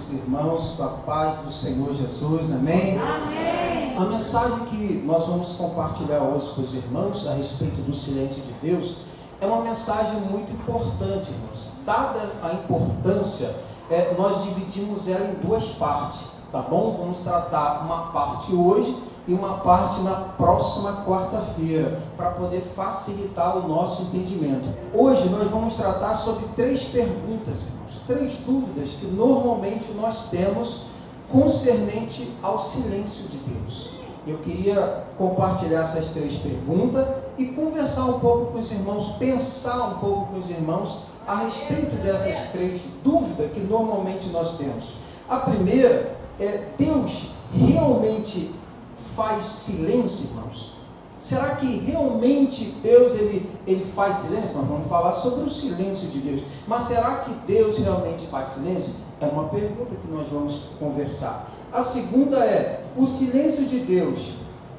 os irmãos, com a paz do Senhor Jesus, amém? Amém. A mensagem que nós vamos compartilhar hoje com os irmãos a respeito do silêncio de Deus é uma mensagem muito importante, irmãos. Dada a importância, nós dividimos ela em duas partes, tá bom? Vamos tratar uma parte hoje e uma parte na próxima quarta-feira, para poder facilitar o nosso entendimento. Hoje nós vamos tratar sobre 3 perguntas, irmãos, 3 dúvidas que normalmente nós temos concernente ao silêncio de Deus. Eu queria compartilhar essas 3 perguntas e conversar um pouco com os irmãos, pensar um pouco com os irmãos a respeito dessas 3 dúvidas que normalmente nós temos. A primeira é: Deus realmente faz silêncio, irmãos? Será que realmente Deus ele faz silêncio? Nós vamos falar sobre o silêncio de Deus, mas será que Deus realmente faz silêncio? É uma pergunta que nós vamos conversar. A segunda é: o silêncio de Deus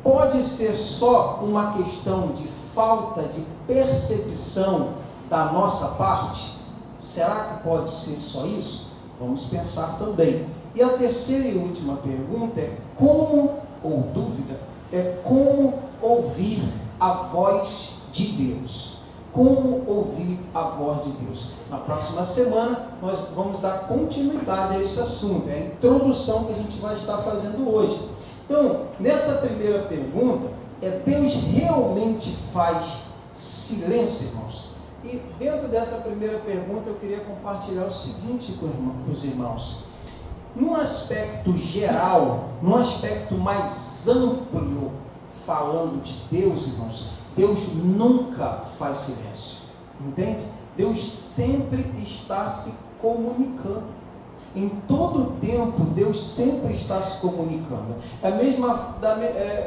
pode ser só uma questão de falta de percepção da nossa parte? Será que pode ser só isso? Vamos pensar também. E a terceira e última pergunta é: como ouvir a voz de Deus? Como ouvir a voz de Deus? Na próxima semana nós vamos dar continuidade a esse assunto, é a introdução que a gente vai estar fazendo hoje. Então, nessa primeira pergunta, Deus realmente faz silêncio, irmãos? E dentro dessa primeira pergunta eu queria compartilhar o seguinte com os irmãos. Num aspecto geral, num aspecto mais amplo, falando de Deus, irmãos, Deus nunca faz silêncio, entende? Deus sempre está se comunicando. Em todo o tempo, Deus sempre está se comunicando.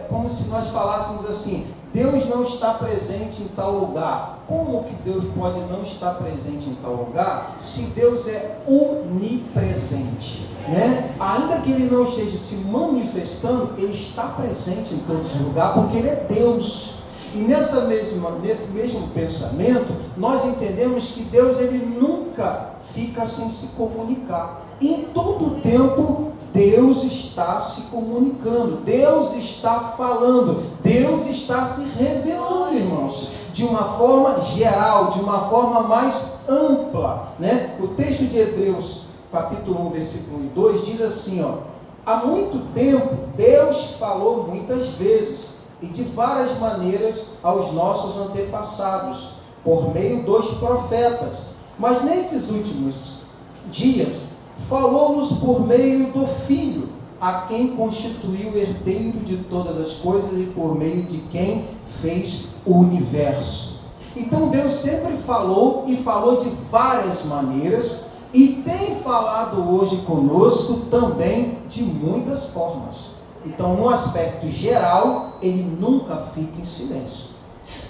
Como se nós falássemos assim: Deus não está presente em tal lugar. Como que Deus pode não estar presente em tal lugar, se Deus é onipresente, né? Ainda que Ele não esteja se manifestando, Ele está presente em todos os lugares, porque Ele é Deus. E nesse mesmo pensamento, nós entendemos que Deus ele nunca fica sem se comunicar. Em todo o tempo, Deus está se comunicando, Deus está falando, Deus está se revelando, irmãos, de uma forma geral, de uma forma mais ampla, né? O texto de Hebreus, capítulo 1, versículo 2, diz assim, há muito tempo, Deus falou muitas vezes, e de várias maneiras aos nossos antepassados, por meio dos profetas, mas nesses últimos dias, falou-nos por meio do Filho, a quem constituiu herdeiro de todas as coisas e por meio de quem fez o universo. Então Deus sempre falou e falou de várias maneiras e tem falado hoje conosco também de muitas formas. Então, no aspecto geral, ele nunca fica em silêncio.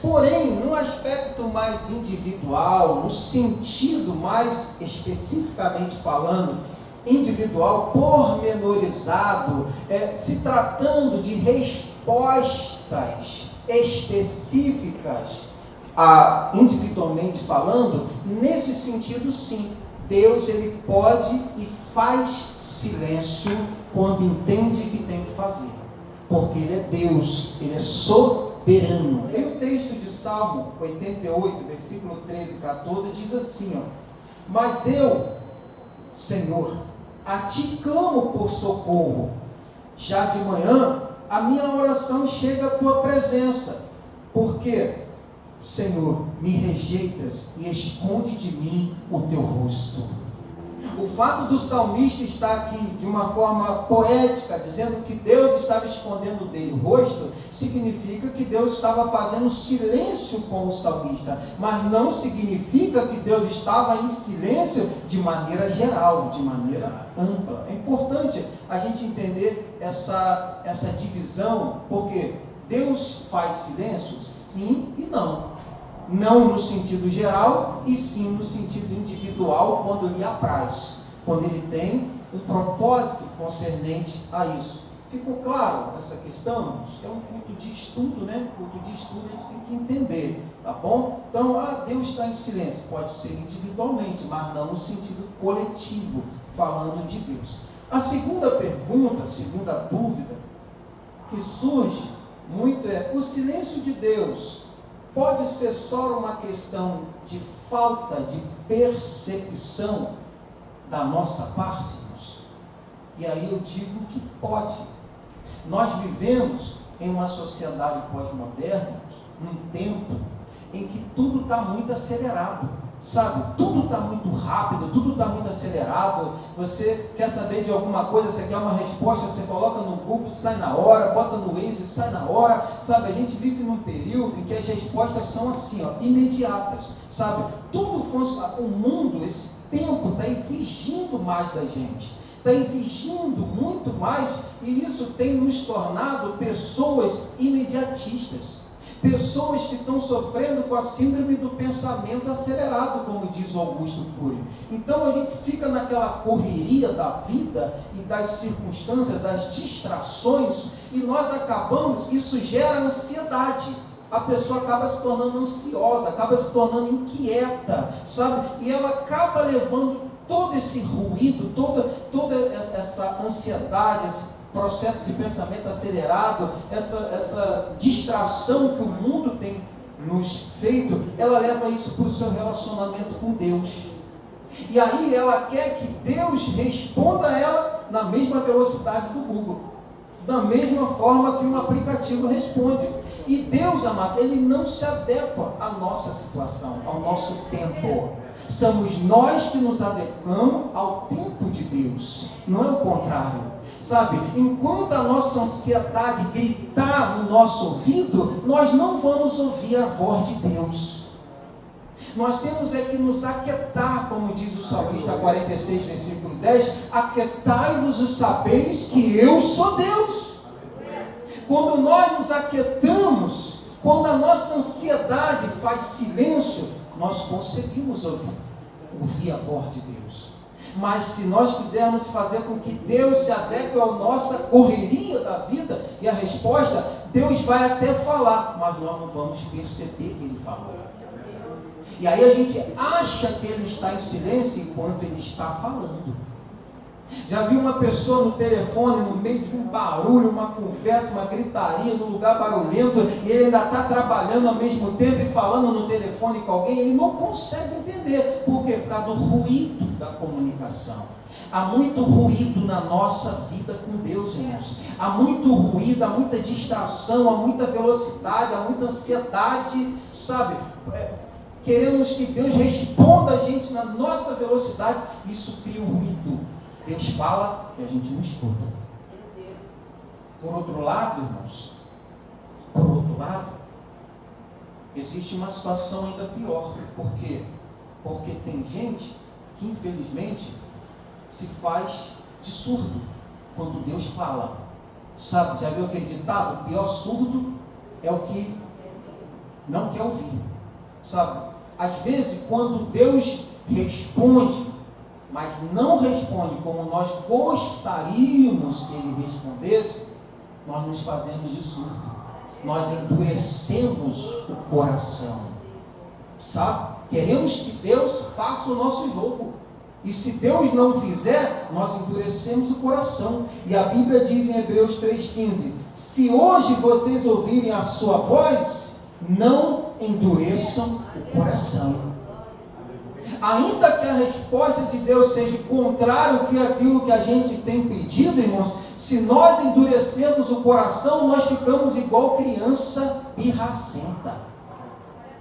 Porém, no aspecto mais individual, no sentido mais especificamente falando, individual, pormenorizado, se tratando de respostas específicas, individualmente falando, nesse sentido sim, Deus ele pode e faz silêncio quando entende que tem que fazer, porque Ele é Deus, Ele é soberano. E o texto de Salmo 88, versículo 13 e 14 diz assim, mas eu, Senhor, a Ti clamo por socorro, já de manhã a minha oração chega à Tua presença, porque, Senhor, me rejeitas e esconde de mim o Teu rosto. O fato do salmista estar aqui de uma forma poética, dizendo que Deus estava escondendo dele o rosto, significa que Deus estava fazendo silêncio com o salmista, mas não significa que Deus estava em silêncio de maneira geral, de maneira ampla. É importante a gente entender essa divisão, porque Deus faz silêncio? Sim e não. Não no sentido geral, e sim no sentido individual, quando lhe apraz, quando ele tem um propósito concernente a isso. Ficou claro essa questão? É um culto de estudo, né? Culto de estudo a gente tem que entender, tá bom? Então, Deus está em silêncio, pode ser individualmente, mas não no sentido coletivo, falando de Deus. A segunda pergunta, a segunda dúvida que surge muito é: o silêncio de Deus pode ser só uma questão de falta de percepção da nossa parte? E aí eu digo que pode. Nós vivemos em uma sociedade pós-moderna, num tempo em que tudo está muito acelerado, sabe? Tudo está muito rápido, tudo está muito acelerado. Você quer saber de alguma coisa, você quer uma resposta, você coloca no Google, sai na hora, bota no Waze, sai na hora, sabe? A gente vive num período em que as respostas são assim, ó, imediatas, sabe? Tudo funciona, o mundo, esse tempo está exigindo mais da gente. Está exigindo muito mais, e isso tem nos tornado pessoas imediatistas, pessoas que estão sofrendo com a síndrome do pensamento acelerado, como diz Augusto Cury. Então a gente fica naquela correria da vida e das circunstâncias, das distrações, e nós acabamos, isso gera ansiedade. A pessoa acaba se tornando ansiosa, acaba se tornando inquieta, sabe? E ela acaba levando todo esse ruído, toda essa ansiedade, esse processo de pensamento acelerado, essa distração que o mundo tem nos feito, ela leva isso para o seu relacionamento com Deus. E aí ela quer que Deus responda a ela na mesma velocidade do Google, da mesma forma que um aplicativo responde. E Deus, amado, Ele não se adequa à nossa situação, ao nosso tempo. Somos nós que nos adequamos ao tempo de Deus, não é o contrário, sabe? Enquanto a nossa ansiedade gritar no nosso ouvido, nós não vamos ouvir a voz de Deus. Nós temos é que nos aquietar, como diz o salmista 46, versículo 10, aquietai-vos e sabeis que eu sou Deus. Quando nós nos aquietamos, quando a nossa ansiedade faz silêncio, nós conseguimos ouvir a voz de Deus. Mas se nós quisermos fazer com que Deus se adeque à nossa correria da vida, e a resposta, Deus vai até falar, mas nós não vamos perceber que Ele falou. E aí a gente acha que Ele está em silêncio enquanto Ele está falando. Já vi uma pessoa no telefone, no meio de um barulho, uma conversa, uma gritaria, num lugar barulhento, e ele ainda está trabalhando ao mesmo tempo e falando no telefone com alguém, ele não consegue entender. Por quê? Por causa do ruído da comunicação. Há muito ruído na nossa vida com Deus, irmãos. Há muito ruído, há muita distração, há muita velocidade, há muita ansiedade, sabe? Queremos que Deus responda a gente na nossa velocidade, isso cria um ruído. Deus fala e a gente não escuta. Por outro lado, irmãos, existe uma situação ainda pior. Por quê? Porque tem gente que, infelizmente, se faz de surdo quando Deus fala. Sabe, já viu aquele ditado? O pior surdo é o que não quer ouvir. Sabe, às vezes, quando Deus responde, mas não responde como nós gostaríamos que Ele respondesse, nós nos fazemos de surdo, nós endurecemos o coração, sabe? Queremos que Deus faça o nosso jogo, e se Deus não fizer, nós endurecemos o coração. E a Bíblia diz em Hebreus 3,15: se hoje vocês ouvirem a sua voz, não endureçam o coração. Ainda que a resposta de Deus seja contrário que aquilo que a gente tem pedido, irmãos, se nós endurecemos o coração, nós ficamos igual criança pirracenta.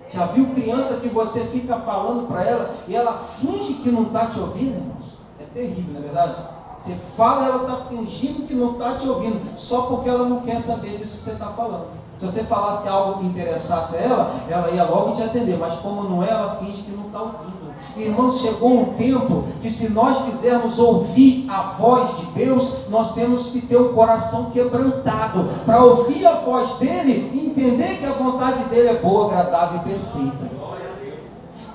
Já viu criança que você fica falando para ela e ela finge que não está te ouvindo, irmãos? É terrível, não é verdade? Você fala, ela está fingindo que não está te ouvindo, só porque ela não quer saber disso que você está falando. Se você falasse algo que interessasse a ela ia logo te atender, mas como não é, ela finge que não está ouvindo. Irmãos, chegou um tempo que se nós quisermos ouvir a voz de Deus, nós temos que ter o coração quebrantado, para ouvir a voz dEle e entender que a vontade dEle é boa, agradável e perfeita.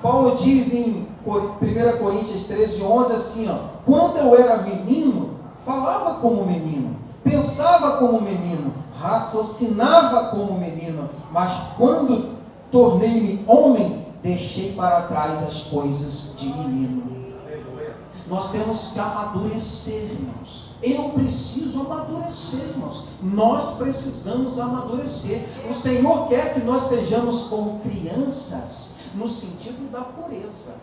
Paulo diz em 1 Coríntios 13:11 assim, ó: quando eu era menino, falava como menino, pensava como menino, raciocinava como menino, mas quando tornei-me homem, deixei para trás as coisas de menino. Nós temos que amadurecer, irmãos. Eu preciso amadurecer, irmãos. Nós precisamos amadurecer. O Senhor quer que nós sejamos como crianças, no sentido da pureza,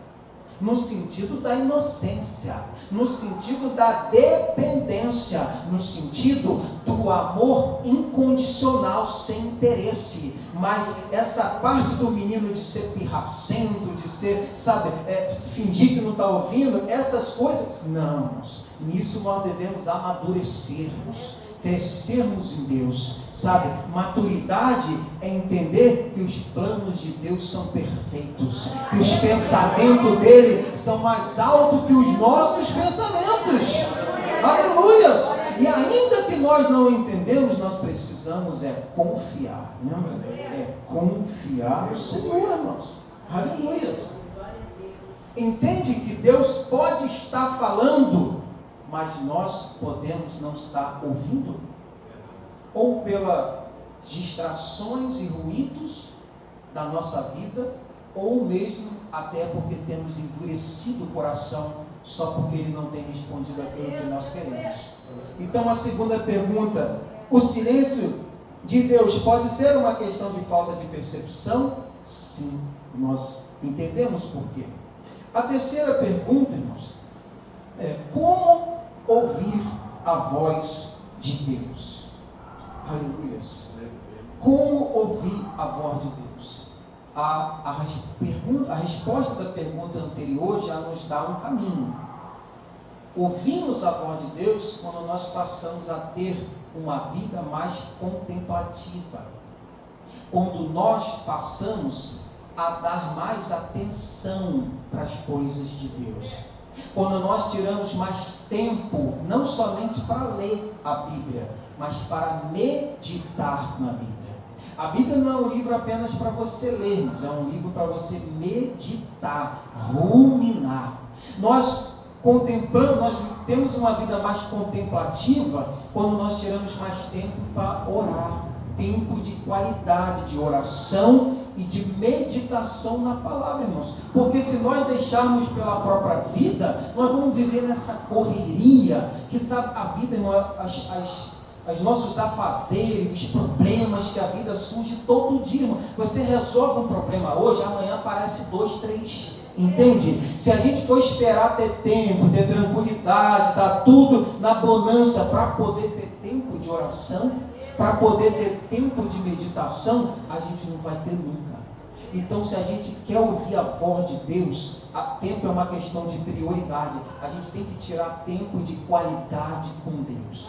no sentido da inocência, no sentido da dependência, no sentido do amor incondicional, sem interesse. Mas essa parte do menino de ser pirracento, de ser, fingir que não está ouvindo, essas coisas, não. Nisso nós devemos amadurecermos, crescermos em Deus, Maturidade é entender que os planos de Deus são perfeitos, que os pensamentos dele são mais altos que os nossos pensamentos. Aleluias! E ainda que nós não entendemos, nós precisamos confiar, lembra? Confiar no Senhor, irmãos. Aleluias! Entende que Deus pode estar falando, mas nós podemos não estar ouvindo, ou pelas distrações e ruídos da nossa vida, ou mesmo até porque temos endurecido o coração, só porque Ele não tem respondido aquilo que nós queremos. Então a segunda pergunta: o silêncio de Deus pode ser uma questão de falta de percepção? Sim, nós entendemos por quê. A terceira pergunta, irmãos, é: como ouvir a voz de Deus? Aleluias! Como ouvir a voz de Deus? A resposta da pergunta anterior já nos dá um caminho. Ouvimos a voz de Deus quando nós passamos a ter uma vida mais contemplativa, quando nós passamos a dar mais atenção para as coisas de Deus, quando nós tiramos mais tempo, não somente para ler a Bíblia, mas para meditar na Bíblia. A Bíblia não é um livro apenas para você ler, mas é um livro para você meditar, ruminar. Nós contemplamos, nós temos uma vida mais contemplativa quando nós tiramos mais tempo para orar, tempo de qualidade, de oração e de meditação na palavra, irmãos. Porque se nós deixarmos pela própria vida, nós vamos viver nessa correria, que a vida, os nossos afazeres, os problemas que a vida surge todo dia, irmão. Você resolve um problema hoje, amanhã aparece 2, 3. Entende? Se a gente for esperar ter tempo, ter tranquilidade, tá tudo na bonança para poder ter tempo de oração, para poder ter tempo de meditação, a gente não vai ter nunca. Então, se a gente quer ouvir a voz de Deus, tempo é uma questão de prioridade. A gente tem que tirar tempo de qualidade com Deus,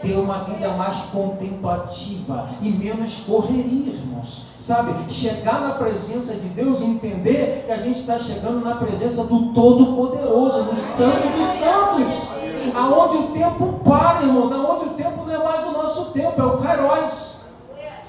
ter uma vida mais contemplativa e menos correria, irmãos. Chegar na presença de Deus e entender que a gente está chegando na presença do Todo-Poderoso, no Santo dos Santos, aonde o tempo para, irmãos, aonde o tempo não é mais o nosso tempo, é o Kairos.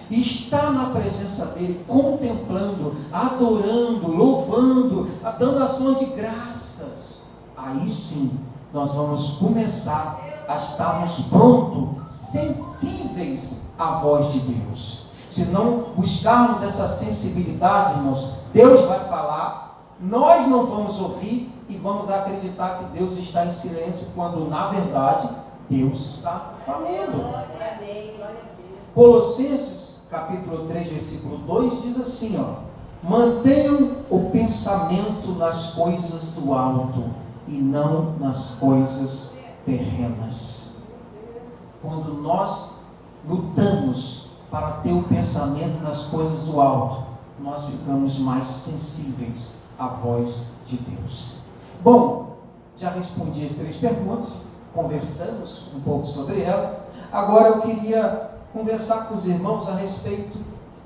E estar na presença dele, contemplando, adorando, louvando, dando ações de graças, aí sim nós vamos começar a estarmos prontos, sensíveis à voz de Deus. Se não buscarmos essa sensibilidade, irmãos, Deus vai falar, nós não vamos ouvir e vamos acreditar que Deus está em silêncio, quando na verdade Deus está falando. Colossenses capítulo 3, versículo 2 diz assim, mantenham o pensamento nas coisas do alto e não nas coisas terrenas. Quando nós lutamos para ter o pensamento nas coisas do alto, nós ficamos mais sensíveis à voz de Deus. Bom, já respondi as 3 perguntas, conversamos um pouco sobre ela. Agora eu queria conversar com os irmãos a respeito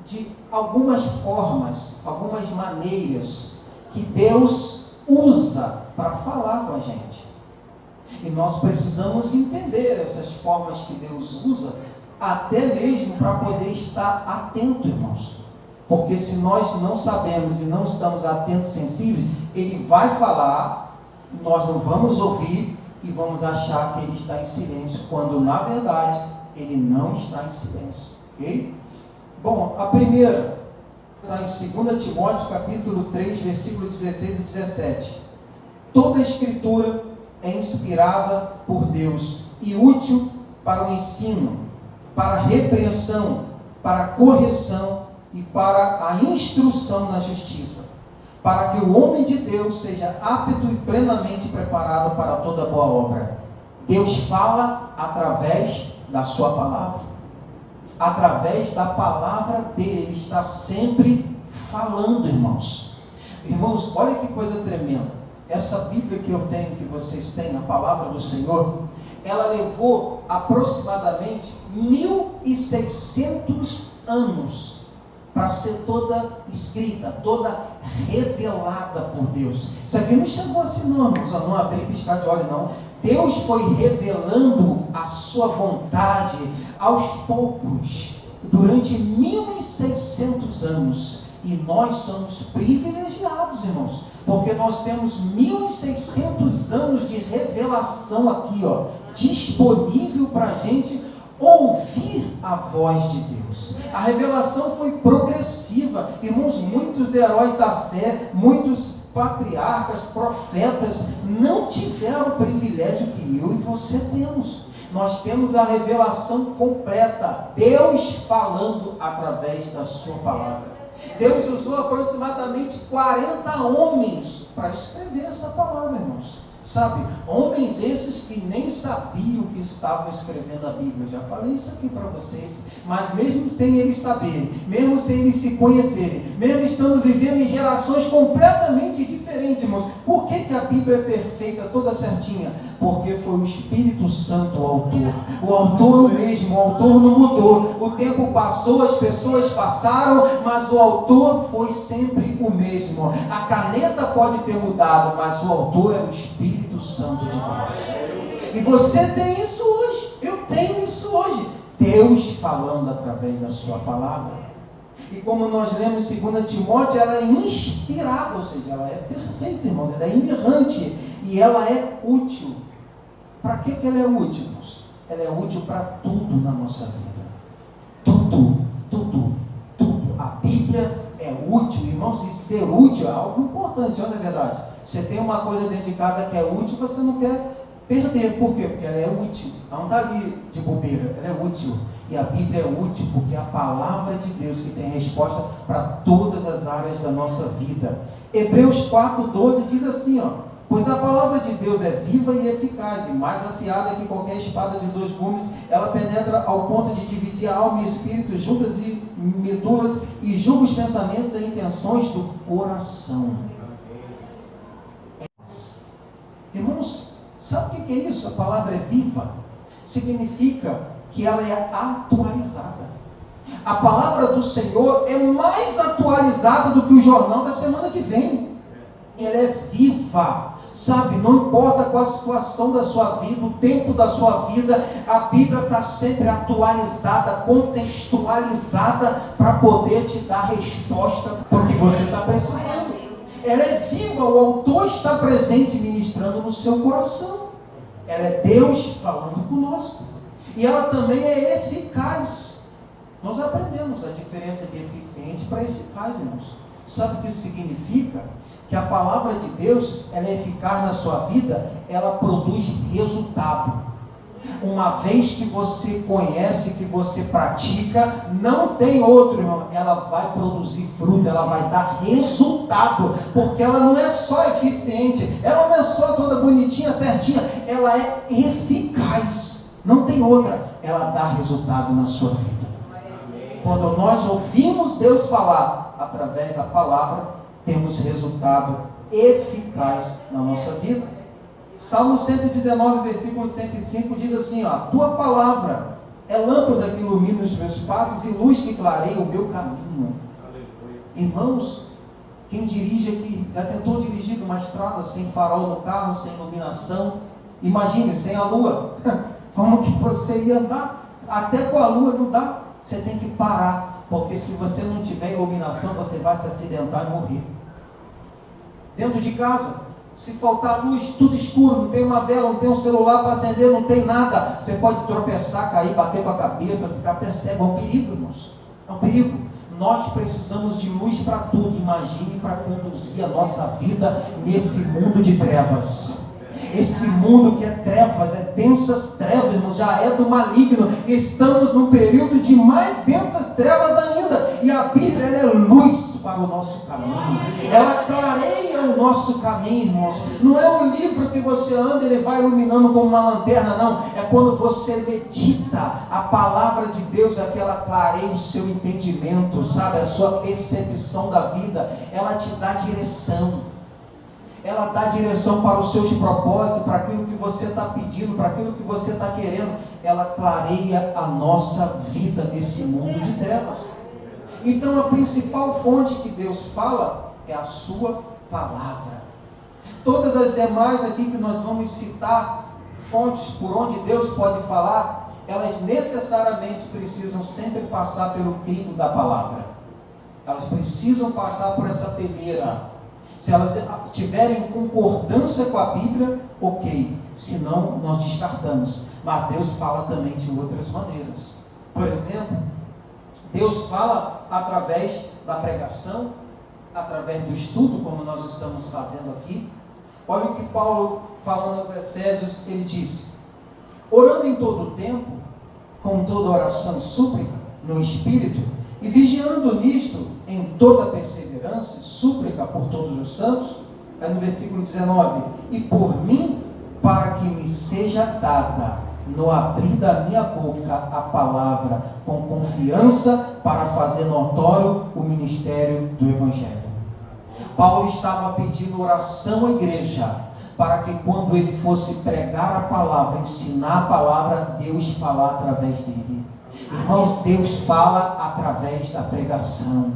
de algumas formas, algumas maneiras que Deus usa para falar com a gente. E nós precisamos entender essas formas que Deus usa, até mesmo para poder estar atento, irmãos. Porque se nós não sabemos e não estamos atentos, sensíveis, Ele vai falar, nós não vamos ouvir e vamos achar que Ele está em silêncio, quando na verdade Ele não está em silêncio. Ok? Bom, a primeira está em 2 Timóteo capítulo 3, versículo 16 e 17. Toda a Escritura é inspirada por Deus e útil para o ensino, para a repreensão, para a correção e para a instrução na justiça, para que o homem de Deus seja apto e plenamente preparado para toda boa obra. Deus fala através da sua palavra. Através da palavra dele, ele está sempre falando, irmãos. Irmãos, olha que coisa tremenda. Essa Bíblia que eu tenho, que vocês têm, a palavra do Senhor, ela levou aproximadamente 1.600 anos para ser toda escrita, toda revelada por Deus. Isso aqui não chegou assim não, irmãos, não abrir e piscar de olho não. Deus foi revelando a sua vontade aos poucos, durante 1.600 anos. E nós somos privilegiados, irmãos, porque nós temos 1.600 anos de revelação aqui, ó, disponível para a gente ouvir a voz de Deus. A revelação foi progressiva, irmãos. Muitos heróis da fé, muitos patriarcas, profetas, não tiveram o privilégio que eu e você temos. Nós temos a revelação completa, Deus falando através da sua palavra. Deus usou aproximadamente 40 homens para escrever essa palavra, irmãos. Sabe, homens esses que nem sabiam que estavam escrevendo a Bíblia. Eu já falei isso aqui para vocês. Mas mesmo sem eles saberem, mesmo sem eles se conhecerem, mesmo estando vivendo em gerações completamente diferentes, irmãos, por que a Bíblia é perfeita, toda certinha? Porque foi o Espírito Santo o autor. O autor é o mesmo, o autor não mudou. O tempo passou, as pessoas passaram, mas o autor foi sempre o mesmo. A caneta pode ter mudado, mas o autor é o Espírito Santo de Deus. E você tem isso hoje, eu tenho isso hoje. Deus falando através da sua palavra. E como nós lemos em 2 Timóteo, ela é inspirada, ou seja, ela é perfeita, irmãos, ela é inerrante e ela é útil. Para que ela é útil, irmãos? Ela é útil para tudo na nossa vida. Tudo, tudo, tudo. A Bíblia é útil, irmãos, e ser útil é algo importante, olha a verdade. Você tem uma coisa dentro de casa que é útil, você não quer perder. Por quê? Porque ela é útil. Ela não está ali de bobeira, ela é útil. E a Bíblia é útil porque é a palavra de Deus que tem resposta para todas as áreas da nossa vida. Hebreus 4:12 diz assim, ó: pois a palavra de Deus é viva e eficaz, e mais afiada que qualquer espada de 2 gumes, ela penetra ao ponto de dividir a alma e espírito, juntas e medulas, e julga os pensamentos e intenções do coração. Irmãos, sabe o que é isso? A palavra é viva. Significa que ela é atualizada. A palavra do Senhor é mais atualizada do que o jornal da semana que vem. Ela é viva. Sabe, não importa qual a situação da sua vida, o tempo da sua vida, a Bíblia está sempre atualizada, contextualizada, para poder te dar resposta para o que você está precisando. Ela é viva, o autor está presente ministrando no seu coração. Ela é Deus falando conosco. E ela também é eficaz. Nós aprendemos a diferença de eficiente para eficaz, irmãos. Sabe o que isso significa? Que a palavra de Deus, ela é eficaz na sua vida, ela produz resultado. Uma vez que você conhece, que você pratica, não tem outro, irmão. Ela vai produzir fruto, ela vai dar resultado, porque ela não é só eficiente, ela não é só toda bonitinha, certinha, ela é eficaz. Não tem outra, ela dá resultado na sua vida. Quando nós ouvimos Deus falar através da palavra, temos resultado eficaz na nossa vida. Salmo 119, versículo 105 diz assim, ó: tua palavra é lâmpada que ilumina os meus passos e luz que clareia o meu caminho. Aleluia. Irmãos, quem dirige aqui, já tentou dirigir numa estrada sem farol no carro, sem iluminação? Imagine, sem a lua. Como que você ia andar? Até com a lua não dá. Você tem que parar, porque se você não tiver iluminação, você vai se acidentar e morrer. Dentro de casa, se faltar luz, tudo escuro, não tem uma vela, não tem um celular para acender, não tem nada, você pode tropeçar, cair, bater com a cabeça, ficar até cego. É um perigo, irmãos, é um perigo. Nós precisamos de luz para tudo. Imagine para conduzir a nossa vida nesse mundo de trevas. Esse mundo que é trevas, é densas trevas, irmãos, já é do maligno. Estamos num período de mais densas trevas ainda. E a Bíblia, ela é luz para o nosso caminho. Ela clareia o nosso caminho, irmãos. Não é um livro que você anda e ele vai iluminando como uma lanterna, não. É quando você medita a palavra de Deus, é que ela clareia o seu entendimento, sabe? A sua percepção da vida. Ela te dá direção. Ela dá direção para os seus propósitos, para aquilo que você está pedindo, para aquilo que você está querendo. Ela clareia a nossa vida nesse mundo de trevas. Então a principal fonte que Deus fala é a sua palavra. Todas as demais aqui que nós vamos citar, fontes por onde Deus pode falar, elas necessariamente precisam sempre passar pelo crivo da palavra. Elas precisam passar por essa peneira. Se elas tiverem concordância com a Bíblia, ok. Senão, nós descartamos. Mas Deus fala também de outras maneiras. Por exemplo, Deus fala através da pregação, através do estudo, como nós estamos fazendo aqui. Olha o que Paulo fala nos Efésios, ele diz: orando em todo o tempo, com toda oração e súplica, no Espírito, e vigiando nisto, em toda perseverança e súplica por todos os santos. Aí no versículo 19: e por mim, para que me seja dada, no abrir da minha boca, a palavra, com confiança, para fazer notório o ministério do Evangelho. Paulo estava pedindo oração à igreja, para que quando ele fosse pregar a palavra, ensinar a palavra, Deus falar através dele. Irmãos, Deus fala através da pregação,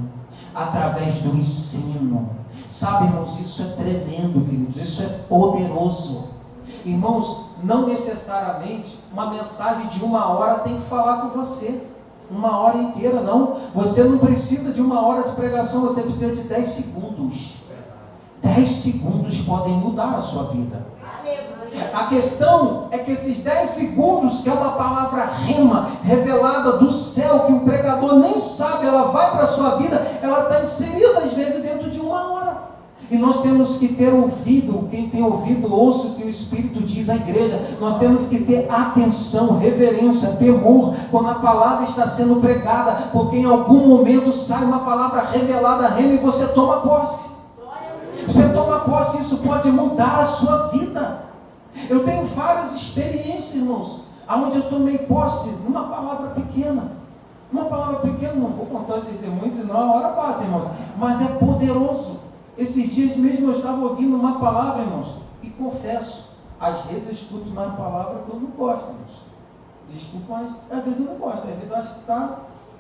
através do ensino. Sabe, irmãos, isso é tremendo, queridos, isso é poderoso. Irmãos, não necessariamente uma mensagem de 1 hora tem que falar com você 1 hora inteira, não. Você não precisa de 1 hora de pregação, você precisa de 10 segundos. 10 segundos podem mudar a sua vida. A questão é que esses 10 segundos, que é uma palavra rema, revelada do céu, que o pregador nem sabe, ela vai para a sua vida, ela está inserida às vezes dentro de 1 hora. E nós temos que ter ouvido, quem tem ouvido, ouça o que o Espírito diz à igreja. Nós temos que ter atenção, reverência, temor, quando a palavra está sendo pregada, porque em algum momento sai uma palavra revelada, rema, e você toma posse. Você toma posse, isso pode mudar a sua vida. Eu tenho várias experiências, irmãos, onde eu tomei posse numa palavra pequena. Uma palavra pequena, não vou contar os testemunhos, senão a hora passa, irmãos. Mas é poderoso. Esses dias mesmo eu estava ouvindo uma palavra, irmãos, e confesso, às vezes eu escuto uma palavra que eu não gosto, irmãos. Desculpa, mas às vezes eu não gosto. Às vezes eu acho que está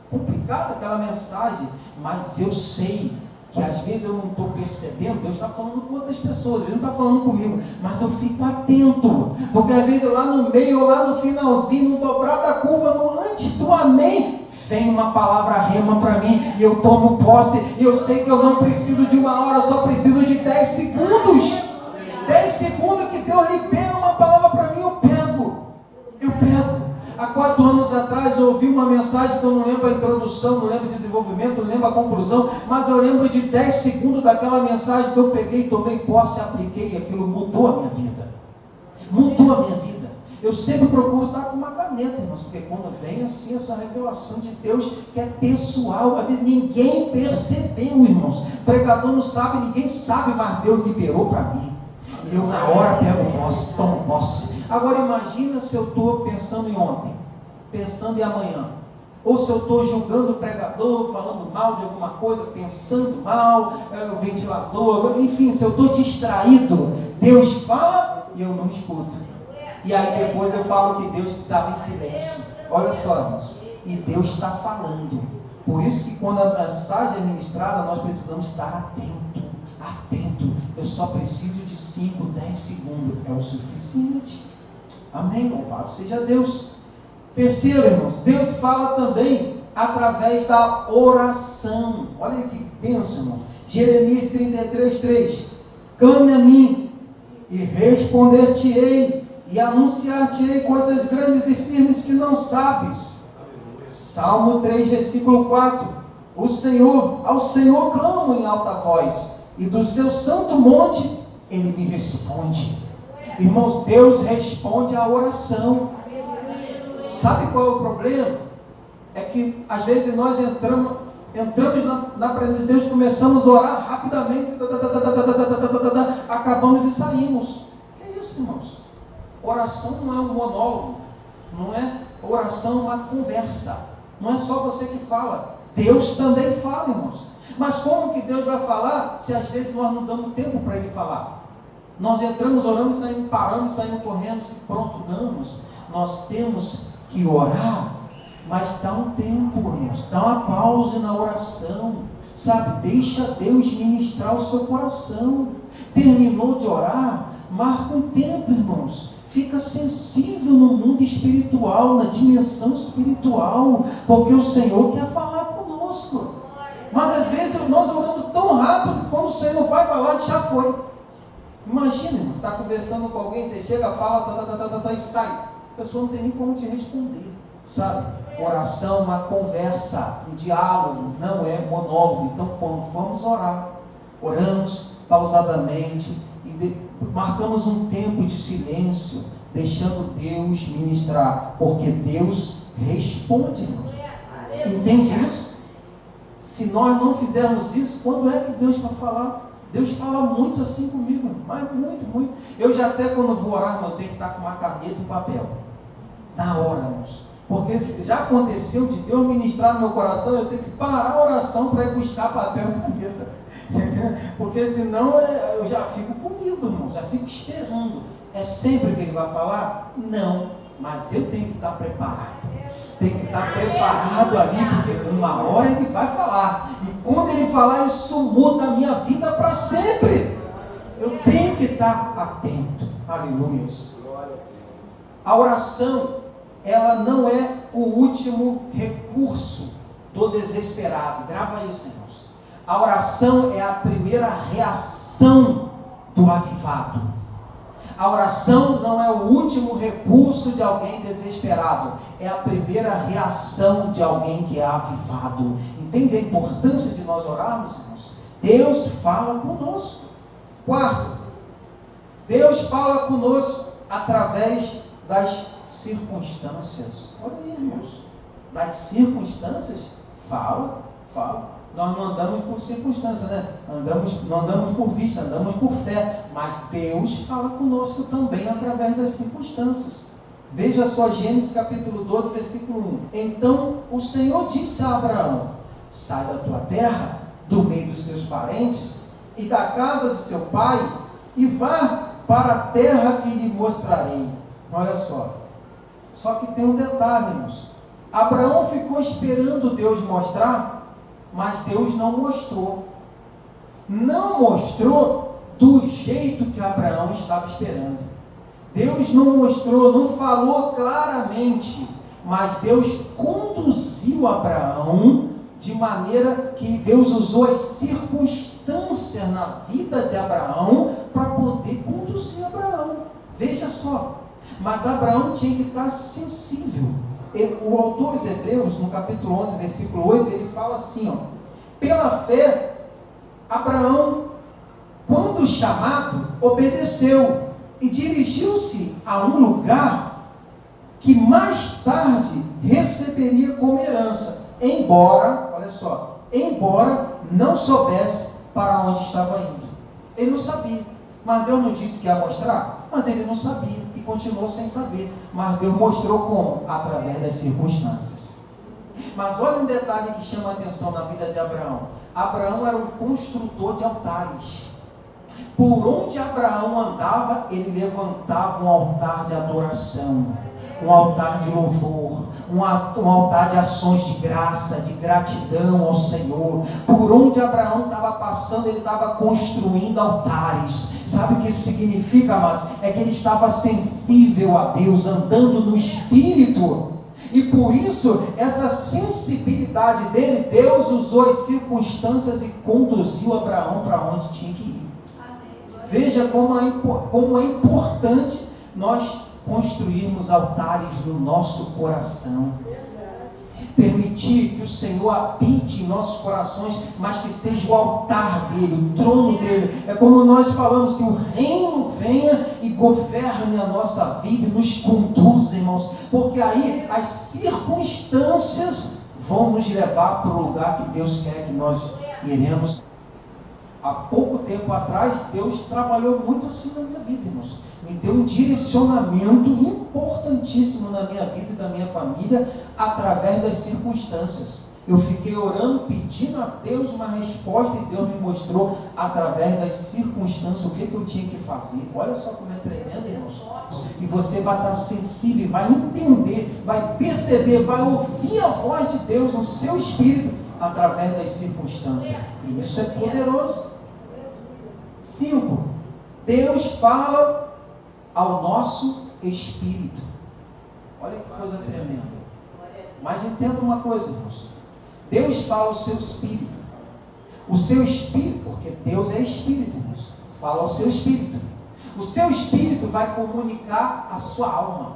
complicada aquela mensagem, mas eu sei que às vezes eu não estou percebendo, Deus está falando com outras pessoas, Ele não está falando comigo, mas eu fico atento, porque às vezes lá no meio, ou lá no finalzinho, no dobrar da curva, no antes do amém, vem uma palavra rema para mim, e eu tomo posse, e eu sei que eu não preciso de 1 hora, eu só preciso de 10 segundos, 10 segundos que Deus libera uma palavra para mim, eu pego. Há 4 anos atrás eu ouvi uma mensagem que eu não lembro a introdução, não lembro o desenvolvimento, não lembro a conclusão, mas eu lembro de 10 segundos daquela mensagem que eu peguei, tomei posse, apliquei, e aquilo mudou a minha vida. Mudou a minha vida. Eu sempre procuro estar com uma caneta, irmãos, porque quando vem assim essa revelação de Deus, que é pessoal, às vezes ninguém percebeu, irmãos. O pregador não sabe, ninguém sabe, mas Deus liberou para mim. E eu na hora pego posse, tomo posse. Agora imagina se eu estou pensando em ontem, pensando em amanhã, ou se eu estou julgando o pregador, falando mal de alguma coisa, pensando mal, o ventilador, enfim, se eu estou distraído, Deus fala e eu não escuto. E aí depois eu falo que Deus estava em silêncio. Olha só, irmãos, e Deus está falando. Por isso que quando a mensagem é ministrada, nós precisamos estar atento. Eu só preciso de 5, 10 segundos, é o suficiente. Amém, louvado seja Deus. Terceiro, irmãos, Deus fala também através da oração. Olha que bênção, irmãos. Jeremias 33:3. Clame a mim e responder-te-ei e anunciar-te-ei coisas grandes e firmes que não sabes. Salmo 3, versículo 4. Ao Senhor clamo em alta voz, e do seu santo monte Ele me responde. Irmãos, Deus responde à oração. Sabe qual é o problema? É que às vezes nós entramos na presença de Deus, começamos a orar rapidamente, acabamos e saímos. Que é isso, irmãos? Oração não é um monólogo, não é oração, uma conversa. Não é só você que fala, Deus também fala, irmãos. Mas como que Deus vai falar se às vezes nós não damos tempo para Ele falar? Nós entramos, oramos, saímos, paramos, saímos correndo e pronto, damos. Nós temos que orar, mas dá um tempo, irmãos, dá uma pausa na oração, sabe? Deixa Deus ministrar o seu coração. Terminou de orar, marca um tempo, irmãos. Fica sensível no mundo espiritual, na dimensão espiritual, porque o Senhor quer falar conosco. Mas às vezes nós oramos tão rápido que quando o Senhor não vai falar, já foi. Imagina, irmão, você está conversando com alguém, você chega, fala, e sai. A pessoa não tem nem como te responder, sabe? Oração, uma conversa, um diálogo, não é monólogo. Então, quando vamos orar, oramos pausadamente e marcamos um tempo de silêncio, deixando Deus ministrar, porque Deus responde, irmãos. Entende isso? Se nós não fizermos isso, quando é que Deus vai falar? Deus fala muito assim comigo, mas muito, muito. Eu já até quando vou orar, irmãos, tenho que estar com uma caneta e um papel. Na hora, irmãos. Porque já aconteceu de Deus ministrar no meu coração, eu tenho que parar a oração para ir buscar papel e caneta. Porque senão eu já fico comigo, irmão, já fico esperando. É sempre que Ele vai falar? Não, mas eu tenho que estar preparado. Tem que estar preparado ali, porque uma hora Ele vai falar. E quando Ele falar, isso muda a minha vida para sempre. Eu tenho que estar atento. Aleluia. A oração, ela não é o último recurso do desesperado. Grava isso, irmãos. A oração é a primeira reação do avivado. A oração não é o último recurso de alguém desesperado, é a primeira reação de alguém que é avivado. Entende a importância de nós orarmos, irmãos? Deus fala conosco. Quarto, Deus fala conosco através das circunstâncias. Olha aí, irmãos, das circunstâncias, fala. Nós não andamos por circunstâncias, né? Não andamos por vista, andamos por fé. Mas Deus fala conosco também através das circunstâncias. Veja só Gênesis capítulo 12, versículo 1. Então o Senhor disse a Abraão: sai da tua terra, do meio dos seus parentes e da casa de seu pai, e vá para a terra que lhe mostrarei. Olha só. Só que tem um detalhe, irmãos. Abraão ficou esperando Deus mostrar, mas Deus não mostrou. Não mostrou do jeito que Abraão estava esperando. Deus não mostrou, não falou claramente, mas Deus conduziu Abraão de maneira que Deus usou as circunstâncias na vida de Abraão para poder conduzir Abraão. Veja só. Mas Abraão tinha que estar sensível. O autor dos Hebreus, no capítulo 11, versículo 8, ele fala assim, ó: pela fé, Abraão, quando chamado, obedeceu e dirigiu-se a um lugar que mais tarde receberia como herança, embora não soubesse para onde estava indo. Ele não sabia, mas Deus não disse que ia mostrar, mas ele não sabia e continuou sem saber. Mas Deus mostrou como? Através das circunstâncias. Mas olha um detalhe que chama a atenção na vida de Abraão. Abraão era um construtor de altares. Por onde Abraão andava, ele levantava um altar de adoração, um altar de louvor, um altar de ações de graça, de gratidão ao Senhor. Por onde Abraão estava passando, ele estava construindo altares. Sabe o que isso significa, amados? É que ele estava sensível a Deus, andando no Espírito. E por isso, essa sensibilidade dele, Deus usou as circunstâncias e conduziu Abraão para onde tinha que ir. Veja como é importante nós construirmos altares no nosso coração. permitir que o Senhor habite em nossos corações, mas que seja o altar dele, o trono dele. É como nós falamos, que o reino venha e governe a nossa vida e nos conduza, irmãos, porque aí as circunstâncias vão nos levar para o lugar que Deus quer que nós iremos. Há pouco tempo atrás, Deus trabalhou muito assim na minha vida, irmãos. Me deu um direcionamento importantíssimo na minha vida e da minha família, através das circunstâncias. Eu fiquei orando, pedindo a Deus uma resposta, e Deus me mostrou, através das circunstâncias, o que eu tinha que fazer. Olha só como é tremendo, irmãos. E você vai estar sensível, vai entender, vai perceber, vai ouvir a voz de Deus no seu espírito, através das circunstâncias. E isso é poderoso. 5. Deus fala ao nosso espírito. Olha que coisa tremenda. Mas entenda uma coisa, irmãos. Deus fala ao seu espírito. O seu espírito, porque Deus é espírito, irmãos, fala ao seu espírito. O seu espírito vai comunicar a sua alma.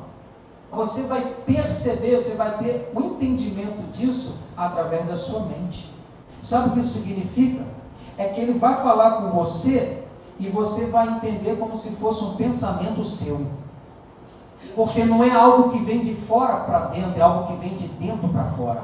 Você vai perceber, você vai ter o entendimento disso através da sua mente. Sabe o que isso significa? É que ele vai falar com você e você vai entender como se fosse um pensamento seu. Porque não é algo que vem de fora para dentro, é algo que vem de dentro para fora.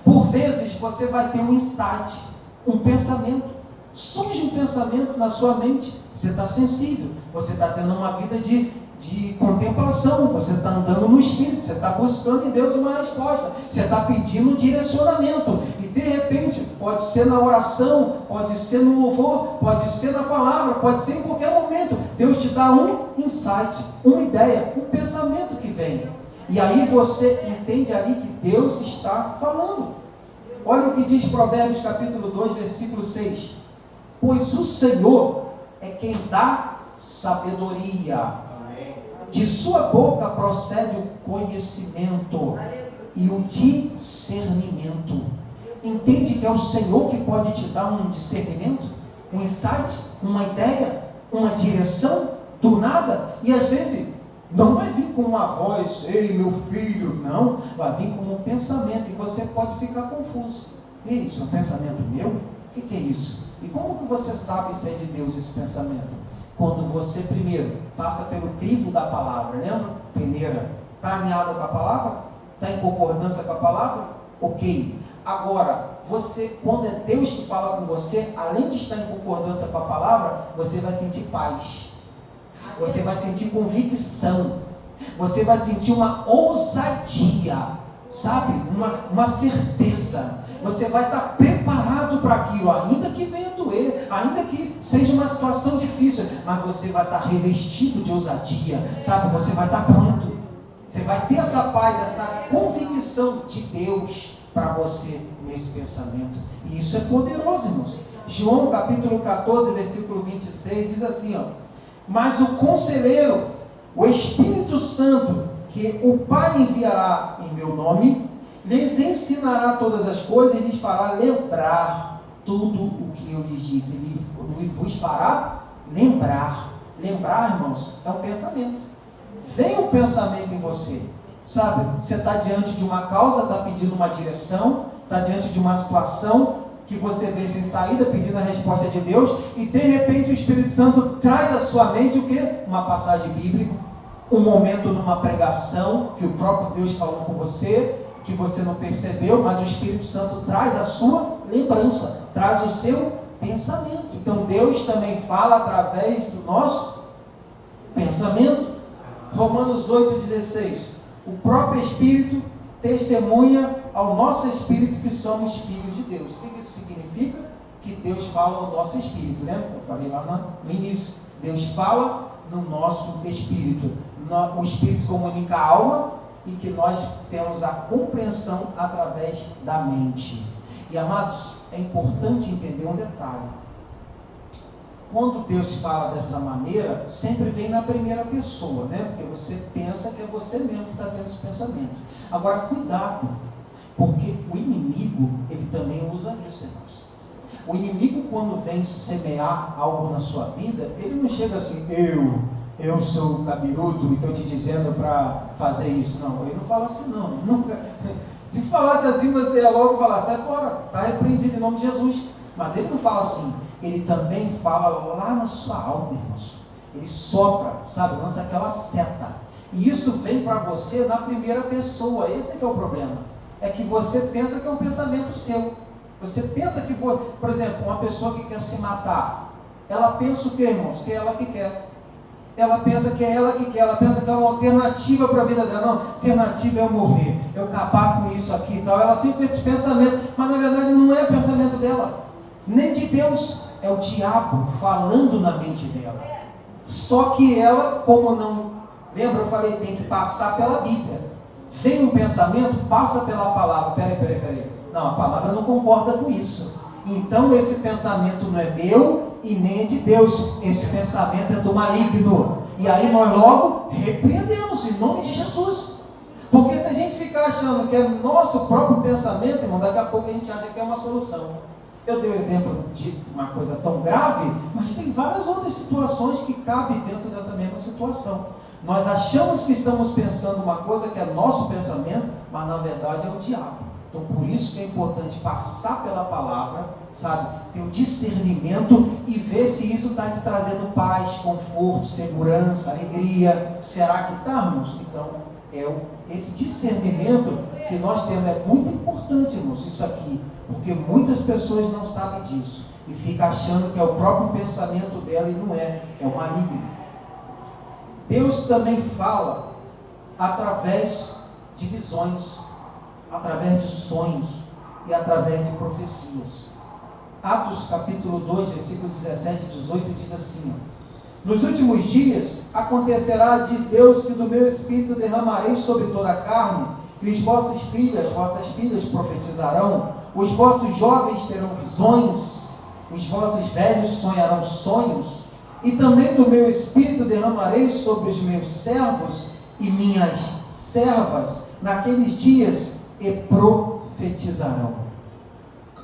Por vezes você vai ter um insight, um pensamento. Surge um pensamento na sua mente, você está sensível, você está tendo uma vida de contemplação, você está andando no Espírito, você está buscando em Deus uma resposta, você está pedindo um direcionamento, e de repente, pode ser na oração, pode ser no louvor, pode ser na palavra, pode ser em qualquer momento, Deus te dá um insight, uma ideia, um pensamento que vem, e aí você entende ali que Deus está falando. Olha o que diz Provérbios capítulo 2, versículo 6, pois o Senhor é quem dá sabedoria, de sua boca procede o conhecimento e o discernimento. Entende que é o Senhor que pode te dar um discernimento, um insight, uma ideia, uma direção, do nada, e às vezes não vai vir com uma voz, ei meu filho, não, vai vir como um pensamento, e você pode ficar confuso. Que é isso? É um pensamento meu? O que é isso? E como que você sabe se é de Deus esse pensamento? Quando você primeiro passa pelo crivo da palavra, lembra? Peneira, está alinhada com a palavra? Está em concordância com a palavra? Ok. Agora, você, quando é Deus que fala com você, além de estar em concordância com a palavra, você vai sentir paz, você vai sentir convicção, você vai sentir uma ousadia, sabe? Uma certeza. Você vai estar preparado para aquilo, ainda que venha doer, ainda que seja uma situação difícil, mas você vai estar revestido de ousadia, sabe? Você vai estar pronto, você vai ter essa paz, essa convicção de Deus para você nesse pensamento, e isso é poderoso, irmãos. João capítulo 14, versículo 26, diz assim, ó, mas o conselheiro, o Espírito Santo, que o Pai enviará em meu nome, lhes ensinará todas as coisas e lhes fará lembrar tudo o que eu lhes disse. Ele vos fará lembrar. Lembrar, irmãos, é um pensamento. Vem um pensamento em você, sabe? Você está diante de uma causa, está pedindo uma direção, está diante de uma situação que você vê sem saída, pedindo a resposta de Deus, e de repente o Espírito Santo traz à sua mente o quê? Uma passagem bíblica, um momento numa pregação que o próprio Deus falou com você, que você não percebeu, mas o Espírito Santo traz a sua lembrança, traz o seu pensamento. Então Deus também fala através do nosso pensamento. Romanos 8,16, o próprio Espírito testemunha ao nosso Espírito que somos filhos de Deus. O que isso significa? Que Deus fala ao nosso Espírito, lembra? Eu falei lá no início, Deus fala no nosso Espírito, o Espírito comunica a alma, e que nós temos a compreensão através da mente. E amados, é importante entender um detalhe. Quando Deus fala dessa maneira, sempre vem na primeira pessoa, né? Porque você pensa que é você mesmo que está tendo esse pensamento. Agora, cuidado, porque o inimigo, ele também usa isso, irmãos. O inimigo, quando vem semear algo na sua vida, ele não chega assim, eu sou cabeludo e estou te dizendo para fazer isso. Não, ele não fala assim não. Nunca. Se falasse assim, você ia logo falar, sai fora, está repreendido em nome de Jesus. Mas ele não fala assim, ele também fala lá na sua alma, irmãos. Ele sopra, sabe, lança aquela seta. E isso vem para você na primeira pessoa. Esse é que é o problema. É que você pensa que é um pensamento seu. Você pensa que, por exemplo, uma pessoa que quer se matar, ela pensa o que, irmãos? Que é ela que quer. Ela pensa que é ela que quer, ela pensa que é uma alternativa para a vida dela. Não, alternativa é eu morrer, eu acabar com isso aqui e tal. Ela fica com esse pensamento, mas na verdade não é pensamento dela, nem de Deus, é o diabo falando na mente dela. Só que ela, como não, lembra, eu falei, tem que passar pela Bíblia. Vem um pensamento, passa pela palavra. Peraí. Não, a palavra não concorda com isso. Então esse pensamento não é meu e nem é de Deus. Esse pensamento é do maligno. E aí nós logo repreendemos em nome de Jesus. Porque se a gente ficar achando que é nosso próprio pensamento, irmão, daqui a pouco a gente acha que é uma solução. Eu dei o exemplo de uma coisa tão grave, mas tem várias outras situações que cabem dentro dessa mesma situação. Nós achamos que estamos pensando uma coisa que é nosso pensamento, mas na verdade é o diabo. Então por isso que é importante passar pela palavra, sabe, ter o discernimento e ver se isso está te trazendo paz, conforto, segurança, alegria. Será que está, irmãos? Então esse discernimento que nós temos é muito importante, irmãos, isso aqui, porque muitas pessoas não sabem disso e ficam achando que é o próprio pensamento dela e não é o maligno. Deus também fala através de visões, através de sonhos e através de profecias. Atos capítulo 2, versículo 17 e 18 diz assim: nos últimos dias acontecerá, diz Deus, que do meu espírito derramarei sobre toda a carne, e os vossos filhos, vossas filhas profetizarão, os vossos jovens terão visões, os vossos velhos sonharão sonhos, e também do meu espírito derramarei sobre os meus servos e minhas servas naqueles dias, e profetizarão.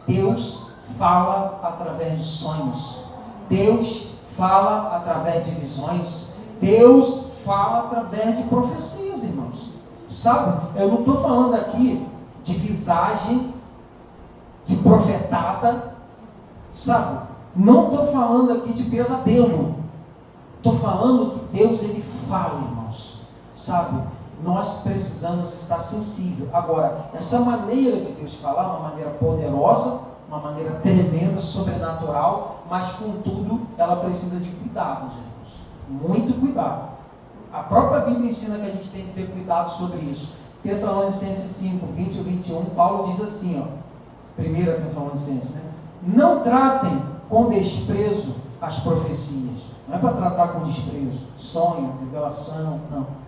Deus fala através de sonhos, Deus fala através de visões, Deus fala através de profecias, irmãos. Sabe, eu não estou falando aqui de visagem, de profetada, sabe, não estou falando aqui de pesadelo, estou falando que Deus, ele fala, irmãos, sabe. Nós precisamos estar sensível. Agora, essa maneira de Deus falar, uma maneira poderosa, uma maneira tremenda, sobrenatural, mas contudo, ela precisa de cuidados, irmãos. Muito cuidado. A própria Bíblia ensina que a gente tem que ter cuidado sobre isso. Tessalonicenses 5, 20 e 21, Paulo diz assim, 1 Tessalonicenses, né? Não tratem com desprezo as profecias. Não é para tratar com desprezo, sonho, revelação, não.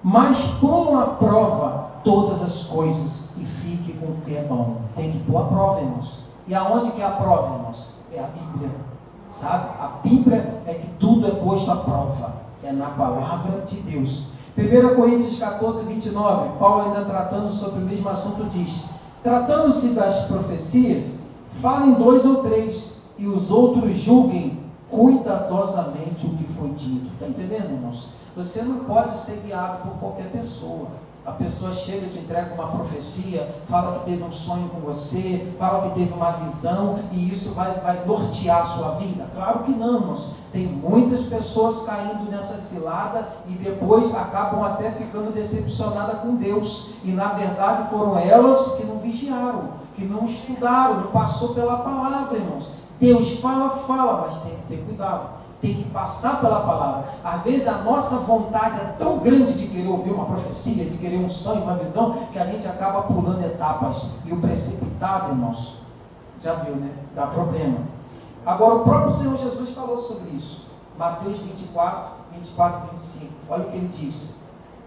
Mas ponham à prova todas as coisas e fique com o que é bom. Tem que pôr à prova, irmãos. E aonde que é a prova, irmãos? É a Bíblia, sabe? A Bíblia é que tudo é posto à prova. É na palavra de Deus. 1 Coríntios 14, 29, Paulo ainda tratando sobre o mesmo assunto diz: tratando-se das profecias, falem 2 ou 3, e os outros julguem cuidadosamente o que foi dito. Está entendendo, irmãos? Você não pode ser guiado por qualquer pessoa. A pessoa chega e te entrega uma profecia, fala que teve um sonho com você, fala que teve uma visão, e isso vai nortear a sua vida. Claro que não, irmãos. Tem muitas pessoas caindo nessa cilada e depois acabam até ficando decepcionadas com Deus. E na verdade foram elas que não vigiaram, que não estudaram, não passou pela palavra, irmãos. Deus fala, mas tem que ter cuidado. Tem que passar pela palavra. Às vezes a nossa vontade é tão grande de querer ouvir uma profecia, de querer um sonho, uma visão, que a gente acaba pulando etapas. E o precipitado, irmãos, já viu, né? Dá problema. Agora o próprio Senhor Jesus falou sobre isso. Mateus 24 e 25. Olha o que ele diz: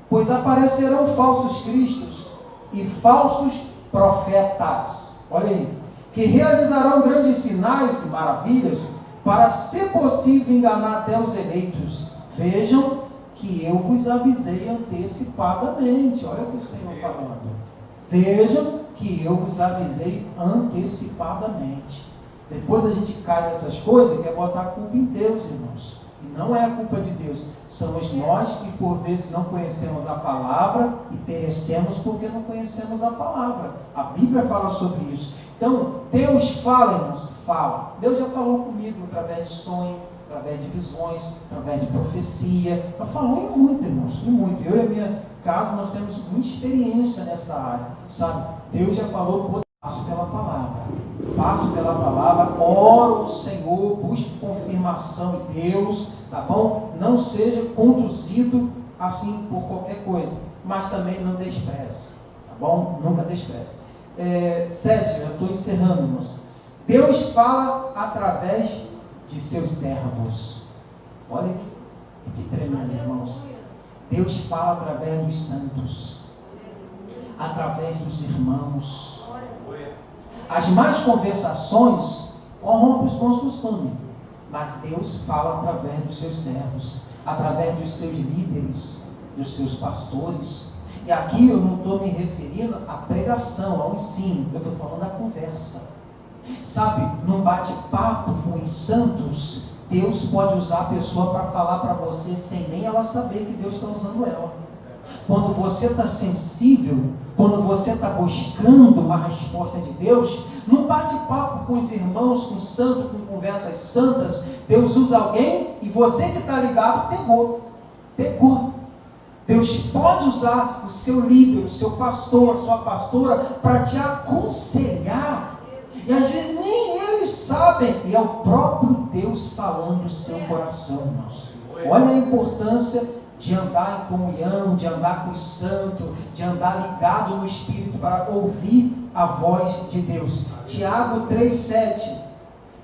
pois aparecerão falsos cristos e falsos profetas. Olha aí. Que realizarão grandes sinais e maravilhas, para, se possível, enganar até os eleitos. Vejam que eu vos avisei antecipadamente. Olha o que o Senhor falando. Vejam que eu vos avisei antecipadamente. Depois a gente cai nessas coisas e quer botar a culpa em Deus, irmãos. E não é a culpa de Deus. Somos nós que por vezes não conhecemos a palavra e perecemos porque não conhecemos a palavra. A Bíblia fala sobre isso. Então, Deus fala, irmãos, fala. Deus já falou comigo através de sonho, através de visões, através de profecia. Já falou em muito, irmãos, em muito. Eu e a minha casa, nós temos muita experiência nessa área, sabe? Deus já falou, passo pela palavra. Passo pela palavra, oro ao Senhor, busque confirmação em Deus, tá bom? Não seja conduzido assim por qualquer coisa, mas também não despreze, tá bom? Nunca despreze. 7, eu estou encerrando, irmãos. Deus fala através de seus servos. Olha que tremendo, irmãos. Deus fala através dos santos, através dos irmãos. As más conversações corrompem os bons costumes, mas Deus fala através dos seus servos, através dos seus líderes, dos seus pastores. E aqui eu não estou me referindo à pregação, ao ensino, eu estou falando da conversa. Sabe, num bate-papo com os santos, Deus pode usar a pessoa para falar para você sem nem ela saber que Deus está usando ela. Quando você está sensível, quando você está buscando uma resposta de Deus, no bate-papo com os irmãos, com o santo, com conversas santas, Deus usa alguém e você que está ligado pegou. Deus pode usar o seu líder, o seu pastor, a sua pastora para te aconselhar. E às vezes nem eles sabem, e é o próprio Deus falando no seu coração, irmãos. Olha a importância de andar em comunhão, de andar com os santos, de andar ligado no Espírito para ouvir a voz de Deus. Tiago 3,7.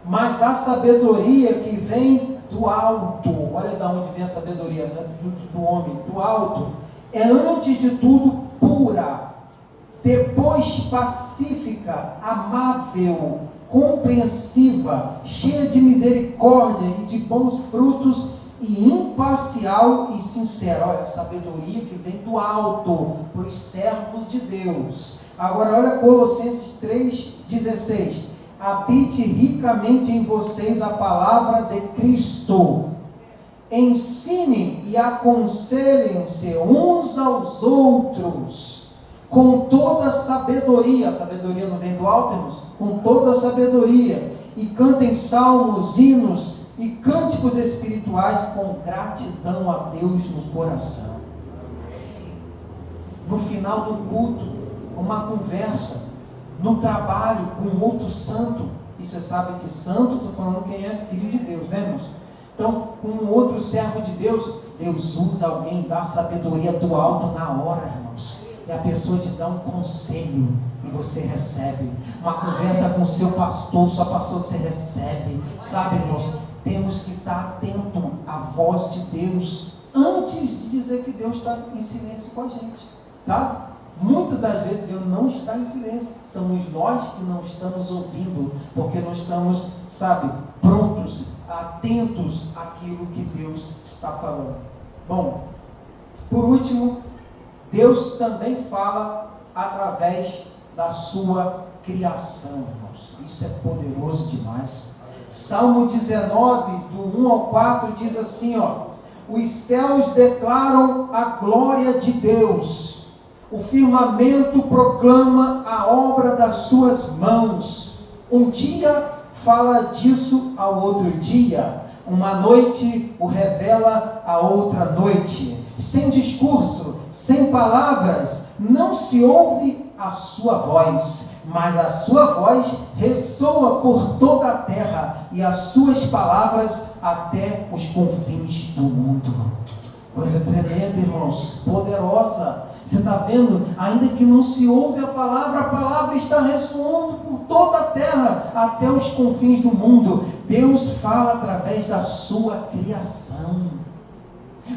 Mas a sabedoria que vem do alto, olha de onde vem a sabedoria, né? do homem, do alto, é antes de tudo pura, depois pacífica, amável, compreensiva, cheia de misericórdia e de bons frutos, e imparcial e sincera. Olha, a sabedoria que vem do alto, para os servos de Deus. Agora olha Colossenses 3,16. Habite ricamente em vocês a palavra de Cristo. Ensinem e aconselhem-se uns aos outros com toda sabedoria. A sabedoria não vem do alto, irmãos? Com toda sabedoria. E cantem salmos, hinos e cânticos espirituais com gratidão a Deus no coração. No final do culto, uma conversa, no trabalho com outro santo, e você sabe que santo, estou falando quem é filho de Deus, né, irmãos? Então, com um outro servo de Deus, Deus usa alguém, dá sabedoria do alto na hora, irmãos. E a pessoa te dá um conselho e você recebe. Uma conversa com o seu pastor, sua pastor, você recebe. Sabe, irmãos, temos que estar atento à voz de Deus antes de dizer que Deus está em silêncio com a gente, sabe? Muitas das vezes Deus não está em silêncio, somos nós que não estamos ouvindo, porque não estamos, sabe, prontos, atentos àquilo que Deus está falando. Bom, por último, Deus também fala através da sua criação, irmãos. Isso é poderoso demais. Salmo 19, do 1 ao 4, diz assim, ó: os céus declaram a glória de Deus, o firmamento proclama a obra das suas mãos. Um dia fala disso ao outro dia, uma noite o revela a outra noite. Sem discurso, sem palavras, não se ouve a sua voz, mas a sua voz ressoa por toda a terra e as suas palavras até os confins do mundo. Coisa tremenda, irmãos, poderosa. Você está vendo? Ainda que não se ouve a palavra está ressoando por toda a terra, até os confins do mundo. Deus fala através da sua criação.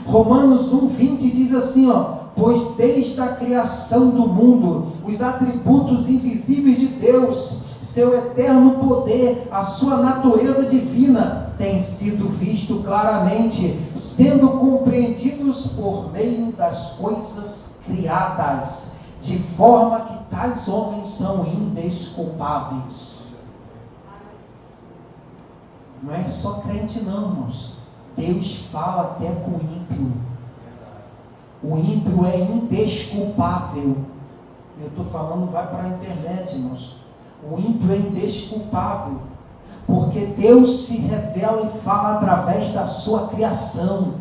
Romanos 1,20 diz assim, ó: pois desde a criação do mundo, os atributos invisíveis de Deus, seu eterno poder, a sua natureza divina, têm sido visto claramente, sendo compreendidos por meio das coisas criadas, de forma que tais homens são indesculpáveis. Não é só crente não, irmãos. Deus fala até com o ímpio. O ímpio é indesculpável. Eu estou falando, vai para a internet, irmãos. O ímpio é indesculpável, porque Deus se revela e fala através da sua criação.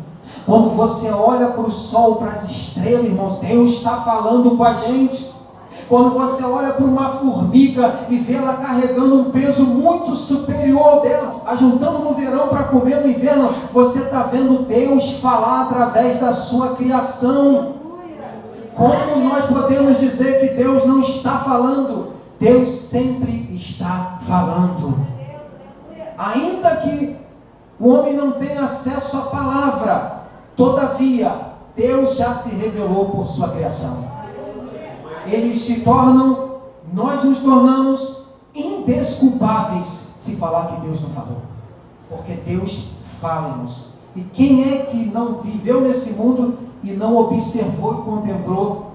Quando você olha para o sol, para as estrelas, irmãos, Deus está falando com a gente. Quando você olha para uma formiga e vê ela carregando um peso muito superior ao dela, ajuntando no verão para comer no inverno, você está vendo Deus falar através da sua criação. Como nós podemos dizer que Deus não está falando? Deus sempre está falando. Ainda que o homem não tenha acesso à palavra, todavia, Deus já se revelou por sua criação. Nós nos tornamos indesculpáveis se falar que Deus não falou. Porque Deus fala-nos. E quem é que não viveu nesse mundo e não observou e contemplou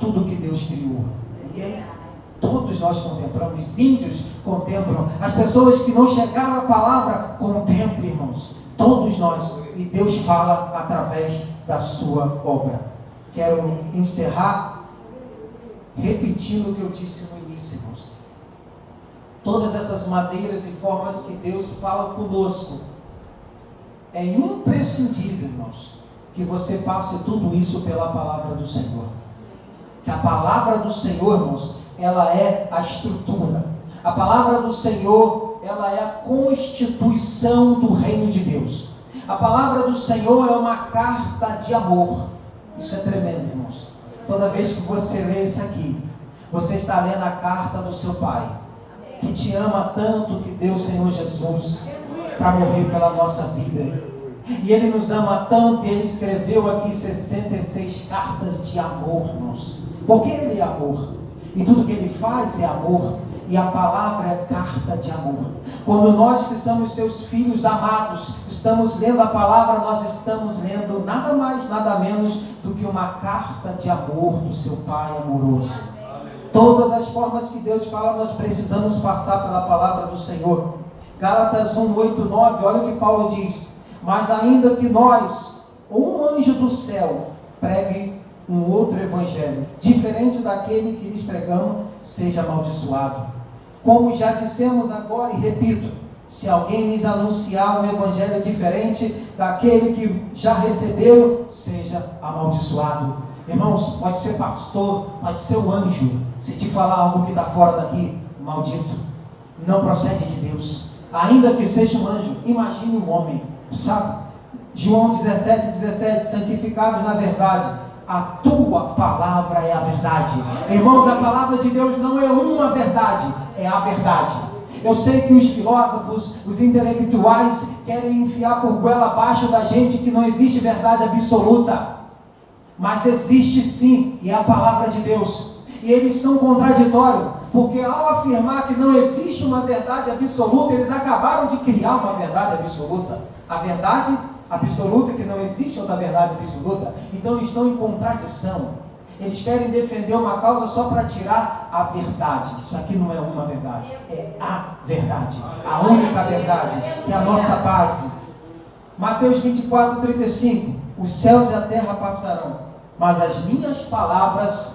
tudo que Deus criou? Ninguém. Todos nós contemplamos, os índios contemplam, as pessoas que não chegaram à palavra contemplam, irmãos. Todos nós. E Deus fala através da sua obra. Quero encerrar repetindo o que eu disse no início, irmãos. Todas essas maneiras e formas que Deus fala conosco, é imprescindível, irmãos, que você passe tudo isso pela palavra do Senhor. Que a palavra do Senhor, irmãos, ela é a estrutura. A palavra do Senhor, ela é a constituição do reino de Deus. A palavra do Senhor é uma carta de amor. Isso é tremendo, irmãos. Toda vez que você lê isso aqui, você está lendo a carta do seu Pai, que te ama tanto, que deu o Senhor Jesus para morrer pela nossa vida. E Ele nos ama tanto, e Ele escreveu aqui 66 cartas de amor, irmãos. Porque Ele é amor. E tudo que Ele faz é amor. E a palavra é carta de amor. Quando nós que somos seus filhos amados, estamos lendo a palavra, nós estamos lendo nada mais, nada menos do que uma carta de amor do seu Pai amoroso. Todas as formas que Deus fala, nós precisamos passar pela palavra do Senhor. Gálatas 1, 8, 9, olha o que Paulo diz. Mas ainda que nós, ou um anjo do céu, pregue um outro evangelho, diferente daquele que lhes pregamos, seja amaldiçoado. Como já dissemos agora e repito, se alguém lhes anunciar um evangelho diferente daquele que já receberam, seja amaldiçoado. Irmãos, pode ser pastor, pode ser um anjo, se te falar algo que está fora daqui, maldito, não procede de Deus. Ainda que seja um anjo, imagine um homem, sabe? João 17, santificados na verdade, a tua palavra é a verdade. Irmãos, a palavra de Deus não é uma verdade, é a verdade. Eu sei que os filósofos, os intelectuais querem enfiar por goela abaixo da gente que não existe verdade absoluta. Mas existe sim, e é a palavra de Deus. E eles são contraditórios, porque ao afirmar que não existe uma verdade absoluta, eles acabaram de criar uma verdade absoluta. A verdade absoluta, que não existe outra verdade absoluta. Então eles estão em contradição. Eles querem defender uma causa só para tirar a verdade. Isso aqui não é uma verdade, é a verdade, a única verdade, que é a nossa base. Mateus 24, 35. Os céus e a terra passarão, mas as minhas palavras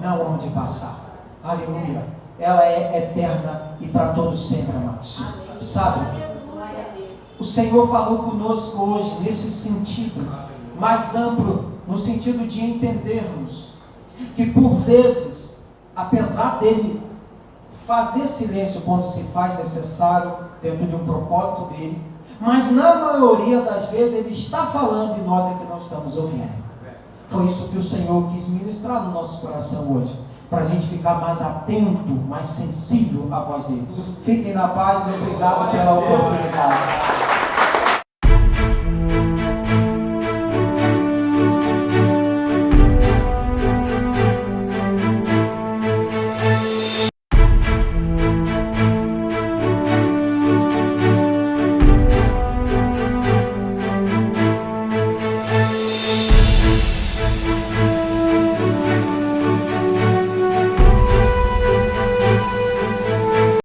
não hão de passar. Aleluia. Ela é eterna e para todos sempre, amados. Sabe? O Senhor falou conosco hoje nesse sentido mais amplo, no sentido de entendermos que por vezes, apesar dele fazer silêncio quando se faz necessário, dentro de um propósito dele, mas na maioria das vezes ele está falando e nós é que não estamos ouvindo. Foi isso que o Senhor quis ministrar no nosso coração hoje, para a gente ficar mais atento, mais sensível à voz dele. Fiquem na paz e obrigado pela oportunidade.